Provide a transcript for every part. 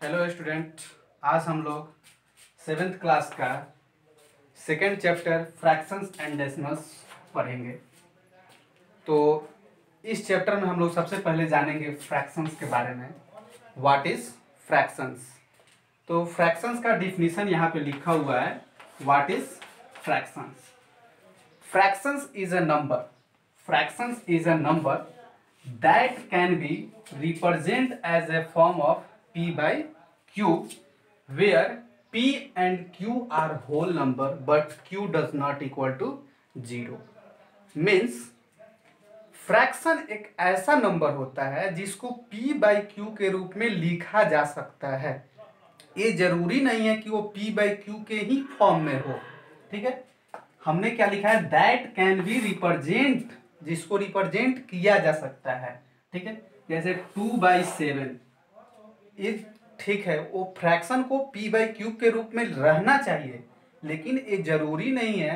Hello student, आज हम लोग 7th क्लास का second chapter fractions and decimals पढ़ेंगे। तो इस चैप्टर में हम लोग सबसे पहले जानेंगे फ्रैक्शंस के बारे में। What is fractions? तो फ्रैक्शंस का डिफिनीशन यहाँ पे लिखा हुआ है। What is fractions? Fractions is a number. Fractions is a number that can be represented as a form of p by q, where p and q are whole number but q does not equal to 0। Means fraction एक ऐसा number होता है जिसको p by q के रूप में लिखा जा सकता है। ये जरूरी नहीं है कि वो p by q के ही फॉर्म में हो। ठीक है, हमने क्या लिखा है? दैट कैन बी रिप्रेजेंट, जिसको रिप्रेजेंट किया जा सकता है। ठीक है, जैसे 2/7 ये ठीक है, वो फ्रैक्शन को p बाई क्यूब के रूप में रहना चाहिए, लेकिन ये जरूरी नहीं है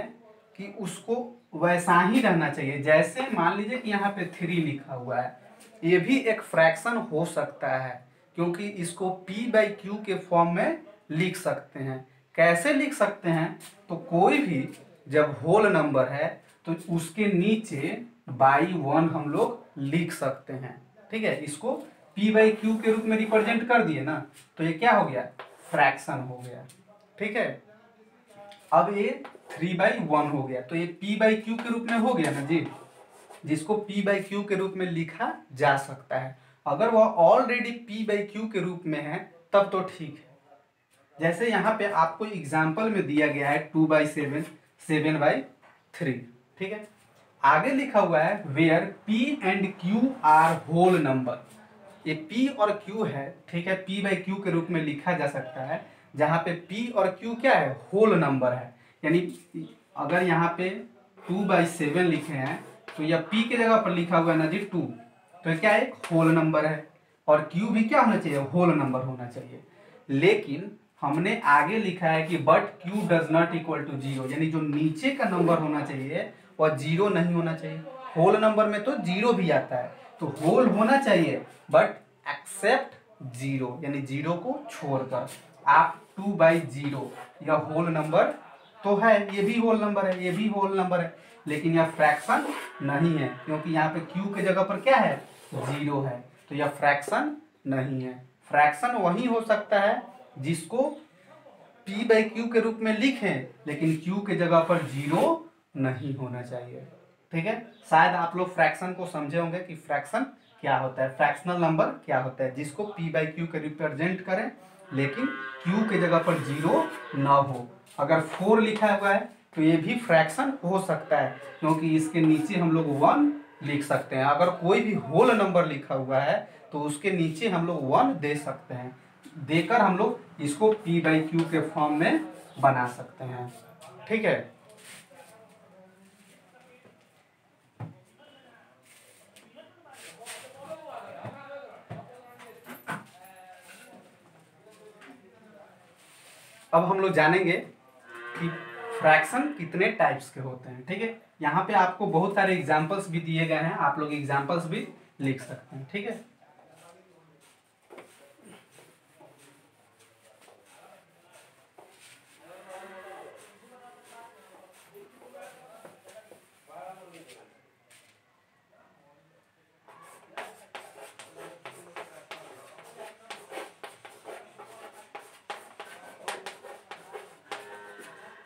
कि उसको वैसा ही रहना चाहिए। जैसे मान लीजिए कि यहाँ पे 3 लिखा हुआ है, ये भी एक फ्रैक्शन हो सकता है क्योंकि इसको p बाई क्यू के फॉर्म में लिख सकते हैं। कैसे लिख सकते हैं? तो कोई भी जब होल नंबर है तो उसके नीचे बाई 1 हम लोग लिख सकते हैं। ठीक है, इसको p बाई क्यू के रूप में रिप्रेजेंट कर दिए ना, तो ये क्या हो गया? फ्रैक्शन हो गया। ठीक है, अब ये 3/1 हो गया, तो ये p बाई क्यू के रूप में हो गया ना जी, जिसको p बाई क्यू के रूप में लिखा जा सकता है। अगर वह ऑलरेडी p बाई क्यू के रूप में है तब तो ठीक है। जैसे यहाँ पे आपको एग्जाम्पल में दिया गया है 2/7, 7/3। ठीक है, आगे लिखा हुआ है where p and q are whole number. ये p और q है, ठीक है, p बाई क्यू के रूप में लिखा जा सकता है, जहाँ पे p और q क्या है? होल नंबर है। यानी अगर यहाँ पे 2/7 लिखे हैं तो यह p के जगह पर लिखा हुआ है ना जी 2, तो ये क्या है? एक होल नंबर है। और q भी क्या होना चाहिए? होल नंबर होना चाहिए। लेकिन हमने आगे लिखा है कि but q does not equal to 0, यानी जो नीचे का नंबर होना चाहिए वह 0 नहीं होना चाहिए। होल नंबर में तो 0 भी आता है, तो होल होना चाहिए बट एक्सेप्ट 0, यानी 0 को छोड़कर। आप 2/0 यह होल नंबर तो है, ये भी होल नंबर है, ये भी होल नंबर है, लेकिन यह फ्रैक्शन नहीं है क्योंकि यहाँ पे q के जगह पर क्या है? 0 है, तो यह फ्रैक्शन नहीं है। फ्रैक्शन वही हो सकता है जिसको p बाई क्यू के रूप में लिखें, लेकिन q के जगह पर 0 नहीं होना चाहिए। ठीक है, शायद आप लोग फ्रैक्शन को समझे होंगे कि फ्रैक्शन क्या होता है, फ्रैक्शनल नंबर क्या होता है, जिसको p बाई क्यू के रिप्रेजेंट करें लेकिन q के जगह पर 0 ना हो। अगर 4 लिखा हुआ है तो ये भी फ्रैक्शन हो सकता है क्योंकि इसके नीचे हम लोग 1 लिख सकते हैं। अगर कोई भी होल नंबर लिखा हुआ है तो उसके नीचे हम लोग 1 दे सकते हैं, देकर हम लोग इसको p बाई क्यू के फॉर्म में बना सकते हैं। ठीक है, अब हम लोग जानेंगे कि फ्रैक्शन कितने टाइप्स के होते हैं। ठीक है, यहाँ पे आपको बहुत सारे एग्जांपल्स भी दिए गए हैं, आप लोग एग्जांपल्स भी लिख सकते हैं। ठीक है,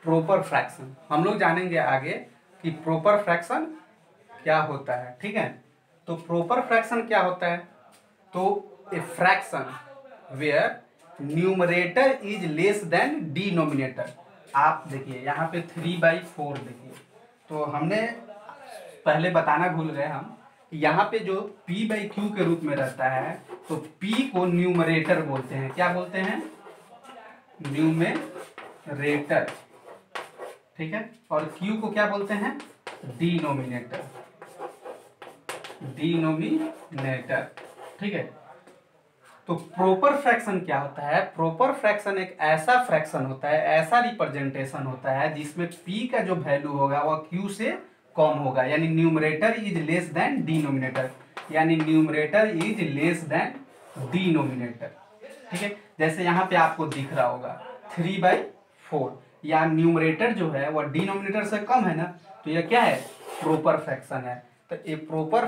प्रॉपर फ्रैक्शन हम लोग जानेंगे आगे कि प्रॉपर फ्रैक्शन क्या होता है। ठीक है, तो प्रॉपर फ्रैक्शन क्या होता है? तो a fraction where numerator is less than denominator. आप देखिए यहाँ पे 3/4 देखिए, तो हमने पहले बताना भूल गए हम कि यहाँ पे जो p बाई क्यू के रूप में रहता है तो p को न्यूमरेटर बोलते हैं। क्या बोलते हैं? न्यूमरेटर। ठीक है, और q को क्या बोलते हैं? डिनोमिनेटर। डिनोमिनेटर। ठीक है, तो प्रॉपर फ्रैक्शन क्या होता है? प्रॉपर फ्रैक्शन एक ऐसा फ्रैक्शन होता है, ऐसा रिप्रेजेंटेशन होता है जिसमें p का जो वैल्यू होगा वह q से कम होगा, यानी numerator is less than denominator, यानी numerator is less than denominator. ठीक है, जैसे यहाँ पे आपको दिख रहा होगा 3/4, या न्यूमरेटर जो है वह डिनोमिनेटर से कम है ना, तो यह क्या है, प्रॉपर फ्रैक्शन है। तो a proper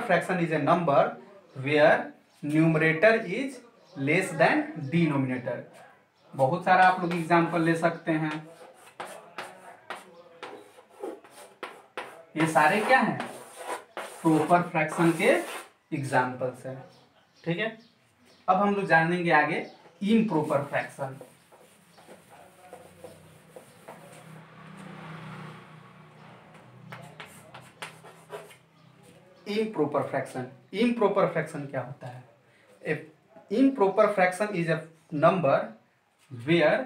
fraction is a number where numerator is less than denominator. बहुत सारा आप लोग एग्जाम्पल ले सकते हैं, ये सारे क्या हैं, प्रॉपर फ्रैक्शन के एग्जाम्पल्स हैं। ठीक है, अब हम लोग जानेंगे आगे इम्प्रॉपर फ्रैक्शन। इम्प्रॉपर फ्रैक्शन क्या होता है? Improper fraction is a number where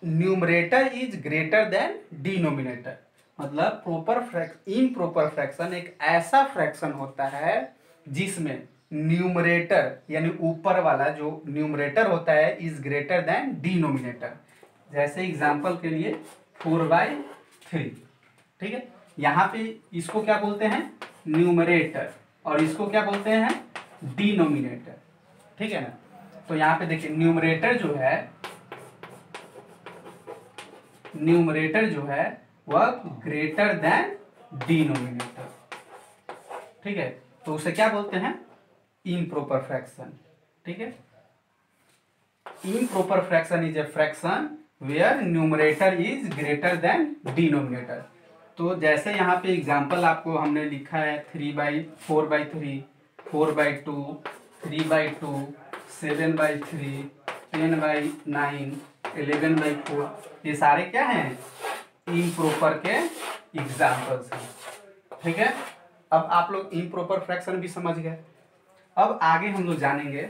numerator is greater than denominator. मतलब इम्प्रॉपर फ्रैक्शन एक ऐसा फ्रैक्शन होता है जिसमें न्यूमरेटर यानी ऊपर वाला जो न्यूमरेटर होता है इज ग्रेटर देन डिनोमिनेटर। जैसे एग्जांपल के लिए 4/3, ठीक है, यहाँ पे इसको क्या बोलते हैं, न्यूमरेटर, और इसको क्या बोलते हैं, डिनोमिनेटर। ठीक है ना, तो यहाँ पे देखिए न्यूमरेटर जो है वह ग्रेटर देन डिनोमिनेटर। ठीक है, तो उसे क्या बोलते हैं, इम्प्रॉपर फ्रैक्शन। ठीक है, improper fraction is a fraction where numerator is greater than denominator. तो जैसे यहाँ पे एग्जांपल आपको हमने लिखा है 4/3, 4/2, 3/2, 7/3, 10/9, 11/4, ये सारे क्या हैं, इम्प्रॉपर के एग्जाम्पल्स हैं। ठीक है, अब आप लोग इम्प्रॉपर फ्रैक्शन भी समझ गए। अब आगे हम लोग जानेंगे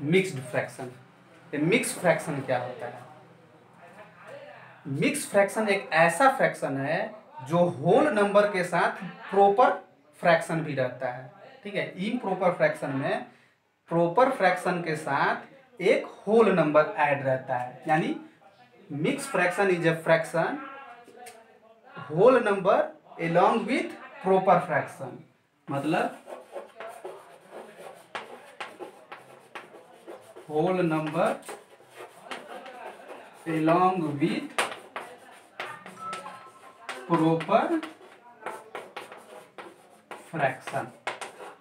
मिक्स्ड फ्रैक्शन। मिक्स फ्रैक्शन क्या होता है? मिक्स फ्रैक्शन एक ऐसा फ्रैक्शन है जो होल नंबर के साथ प्रॉपर फ्रैक्शन भी रहता है। ठीक है, इम्प्रॉपर फ्रैक्शन में प्रॉपर फ्रैक्शन के साथ एक होल नंबर ऐड रहता है, यानी mix fraction is a fraction whole number along with proper fraction. मतलब whole number along with proper fraction.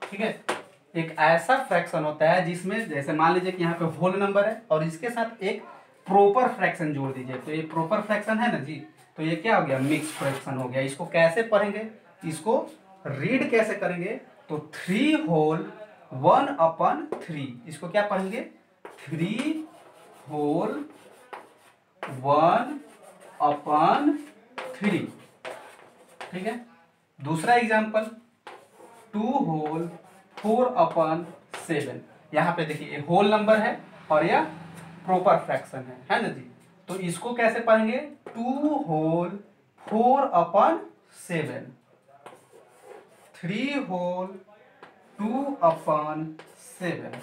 ठीक है, एक ऐसा फ्रैक्शन होता है जिसमें जैसे मान लीजिए कि यहाँ पे होल नंबर है और इसके साथ एक प्रॉपर फ्रैक्शन जोड़ दीजिए, तो ये प्रॉपर फ्रैक्शन है ना जी, तो ये क्या हो गया, मिक्स फ्रैक्शन हो गया। इसको कैसे पढ़ेंगे, इसको रीड कैसे करेंगे, तो 3/1/3, इसको क्या पढ़ेंगे, 3/1/3। ठीक है, दूसरा एग्जाम्पल 2/4/7। यहाँ पे देखिए ये होल नंबर है और यह प्रॉपर फ्रैक्शन है ना जी, तो इसको कैसे पढ़ेंगे, 2/4/7, 3/2/7,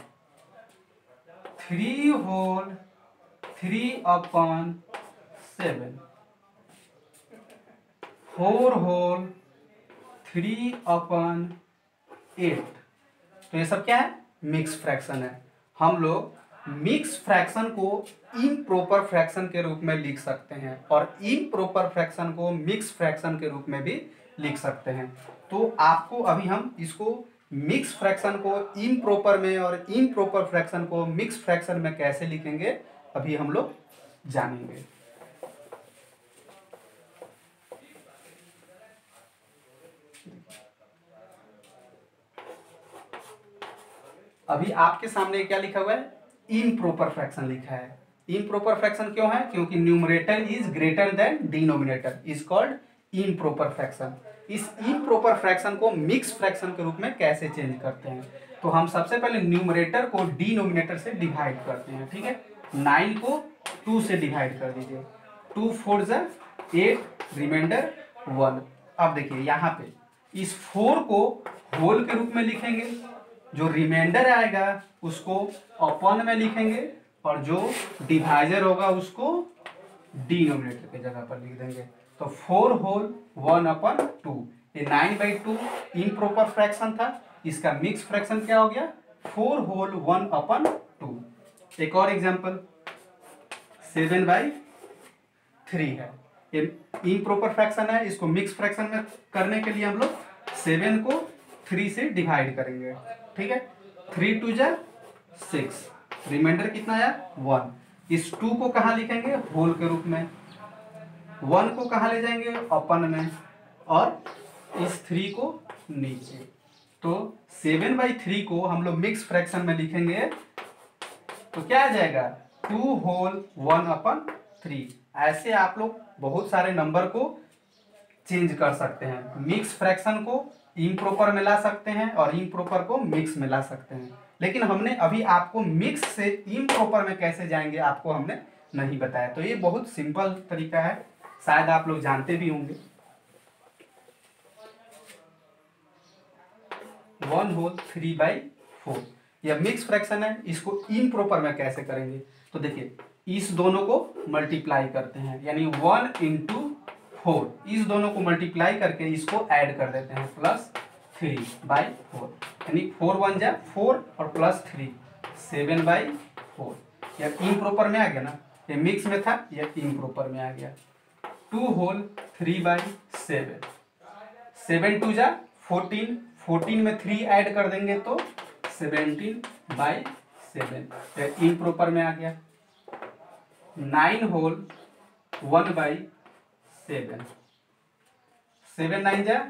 3/3/7, 4/3/8। तो ये सब क्या है, मिक्स फ्रैक्शन है। हम लोग मिक्स फ्रैक्शन को इम्प्रॉपर फ्रैक्शन के रूप में लिख सकते हैं और इम्प्रॉपर फ्रैक्शन को मिक्स फ्रैक्शन के रूप में भी लिख सकते हैं। तो आपको अभी हम इसको मिक्स फ्रैक्शन को इम्प्रॉपर में और इम्प्रॉपर फ्रैक्शन को मिक्स फ्रैक्शन में कैसे लिखेंगे अभी हम लोग जानेंगे। अभी आपके सामने क्या लिखा हुआ है, इम्प्रॉपर फ्रैक्शन लिखा है। इम्प्रॉपर फ्रैक्शन क्यों है, क्योंकि numerator is greater than denominator, is called improper fraction. इस इम्प्रॉपर फ्रैक्शन को मिक्स फ्रैक्शन के रूप में कैसे चेंज करते हैं, तो हम सबसे पहले न्यूमरेटर को डिनोमिनेटर से डिवाइड करते हैं। ठीक है, 9 को 2 से डिवाइड कर दीजिए, 2 4 8, रिमाइंडर 1। अब देखिए यहाँ पे इस 4 को होल के रूप में लिखेंगे, जो रिमाइंडर आएगा उसको अपन में लिखेंगे और जो डिवाइजर होगा उसको डिनोमिनेटर की जगह पर लिख देंगे। तो 4 होल 1/2, ये 9/2 इम्प्रॉपर फ्रैक्शन था, इसका मिक्स फ्रैक्शन क्या हो गया 4 होल 1/2। एक और एग्जांपल 7/3 है, ये इम्प्रॉपर फ्रैक्शन है, इसको मिक्स फ्रैक्शन में करने के लिए हम लोग 7 को 3 से डिवाइड करेंगे। ठीक है, 3 2 जा 6, रिमाइंडर कितना आया 1। इस 2 को कहाँ लिखेंगे होल के रूप में, 1 को कहाँ ले जाएंगे अपन में, और इस 3 को नीचे। तो 7/3 को हम लोग मिक्स फ्रैक्शन में लिखेंगे तो क्या आ जाएगा 2 होल 1/3। ऐसे आप लोग बहुत सारे नंबर को चेंज कर सकते हैं, मिक्स फ्रैक्शन को इम्प्रॉपर में ला सकते हैं और इम्प्रॉपर को मिक्स में ला सकते हैं। लेकिन हमने अभी आपको मिक्स से इम्प्रॉपर में कैसे जाएंगे आपको हमने नहीं बताया, तो ये बहुत सिंपल तरीका है, शायद आप लोग जानते भी होंगे। 1 होल 3/4 यह मिक्स फ्रैक्शन है, इसको इम्प्रॉपर में कैसे करेंगे तो देखिए इस दोनों को मल्टीप्लाई करते हैं, यानी 1 × 4, इस दोनों को मल्टीप्लाई करके इसको ऐड कर देते हैं प्लस 3/4, यानी 4 1 जा 4 और प्लस 3 7/4। यह इम्प्रॉपर में आ गया ना, ये मिक्स में था यह इम्प्रॉपर में आ गया। 2 होल 3/7, 7 2 जा 14, 14 में 3 ऐड कर देंगे तो 17/7, यह इम्प्रॉपर में आ गया। 9 होल 1/7, 7 9 जा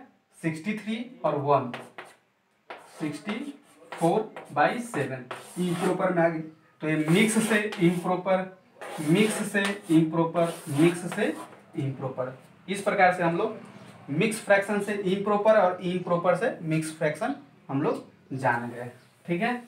63 और 1 64/7, इम्प्रॉपर में आ गई। तो ये मिक्स से इम्प्रॉपर, मिक्स से इम्प्रॉपर, मिक्स से इम्प्रॉपर, इस प्रकार से हम लोग मिक्स फ्रैक्शन से इम्प्रॉपर और इम्प्रॉपर से मिक्स फ्रैक्शन हम लोग जान गए। ठीक है।